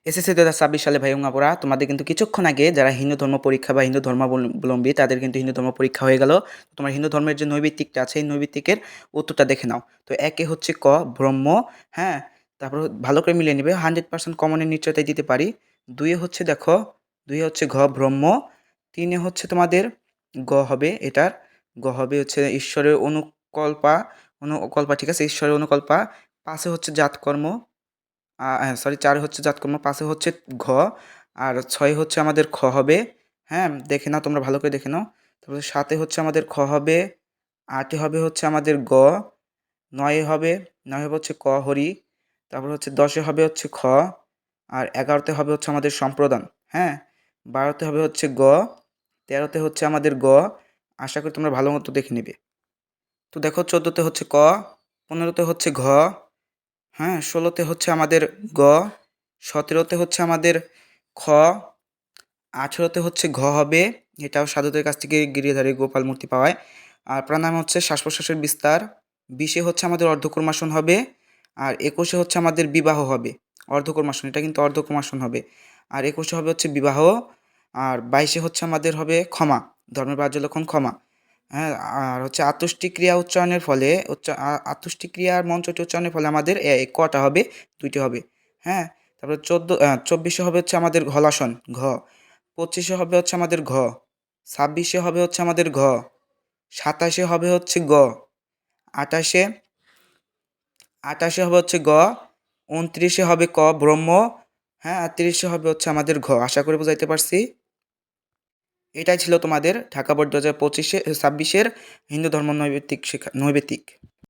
SSC 2026 সালে ভাই এবং আপুরা তোমাদের কিন্তু কিছুক্ষণ আগে যারা হিন্দু ধর্ম পরীক্ষা বা হিন্দু ধর্মাবলম্বী তাদের কিন্তু হিন্দু ধর্ম পরীক্ষা হয়ে গেল। তোমার হিন্দু ধর্মের যে নৈবিত্তিকটা আছে এই নৈবিত্তিকের উত্তরটা দেখে নাও। তো একে হচ্ছে ক ব্রহ্ম, হ্যাঁ, তারপর ভালো করে মিলিয়ে নিবে, 100% কমনের নিশ্চয়তাই দিতে পারি। দুইয়ে হচ্ছে দেখো, দুইয়ে হচ্ছে ঘ ব্রহ্ম, তিনে হচ্ছে তোমাদের গ হবে এটার, গ হবে হচ্ছে ঈশ্বরের অনুকল্পা, অনুকল্পা ঠিক আছে, ঈশ্বরের অনুকল্পা। পাশে হচ্ছে জাতকর্ম, হ্যাঁ সরি, 4 হচ্ছে জাতকর্ম, 5 হচ্ছে ঘ, আর 6 হচ্ছে আমাদের খ হবে। হ্যাঁ, দেখে নাও তোমরা ভালো করে দেখে নাও। তারপরে 7 হচ্ছে আমাদের খ হবে, 8 হবে হচ্ছে আমাদের গ, 9 হবে, 9 হবে হচ্ছে ক হরি, তারপর হচ্ছে 10 হবে হচ্ছে খ, আর 11তে হবে হচ্ছে আমাদের সম্প্রদান। হ্যাঁ, 12তে হবে হচ্ছে গ, 13তে হচ্ছে আমাদের গ। আশা করি তোমরা ভালো মতো দেখে নেবে। তো দেখো 14তে হচ্ছে ক, 15তে হচ্ছে ঘ, হ্যাঁ, 16তে হচ্ছে আমাদের গ, 17তে হচ্ছে আমাদের খ, 18তে হচ্ছে ঘ হবে, এটাও সাধুদের কাছ থেকে গিরিধারী গোপাল মূর্তি পাওয়ায়। আর প্রাণায়াম হচ্ছে শ্বাস প্রশ্বাসের বিস্তার। 20-এ হচ্ছে আমাদের অর্ধকুর্মাসন হবে, আর 21-এ হচ্ছে আমাদের বিবাহ হবে। অর্ধকুর্মাসন, এটা কিন্তু অর্ধকুর্মাসন হবে। আর 21-এ হবে হচ্ছে বিবাহ, আর 22-এ হচ্ছে আমাদের হবে ক্ষমা, ধর্মের বাহ্য লক্ষণ ক্ষমা। হ্যাঁ, আর হচ্ছে আতুষ্টিক ক্রিয়া উচ্চারণের ফলে আতুষ্টিক ক্রিয়ার মন্ত্রটি উচ্চারণের ফলে আমাদের কটা হবে, 2টি হবে। হ্যাঁ, তারপরে 24-এ হবে হচ্ছে আমাদের ঘলাসন ঘ, 25-এ হবে হচ্ছে আমাদের ঘ, 26-এ হবে হচ্ছে আমাদের ঘ, 27-এ হবে হচ্ছে গ, 28-এ 28-এ হবে হচ্ছে গ, 29-এ হবে ক ব্রহ্ম, হ্যাঁ, আর 30-এ হবে হচ্ছে আমাদের ঘ। আশা করি বুঝাইতে পারছি। এটাই ছিল তোমাদের ঢাকা বোর্ড 2025-26-এর হিন্দু ধর্ম নৈবেত্তিক শিক্ষা নৈবেত্তিক।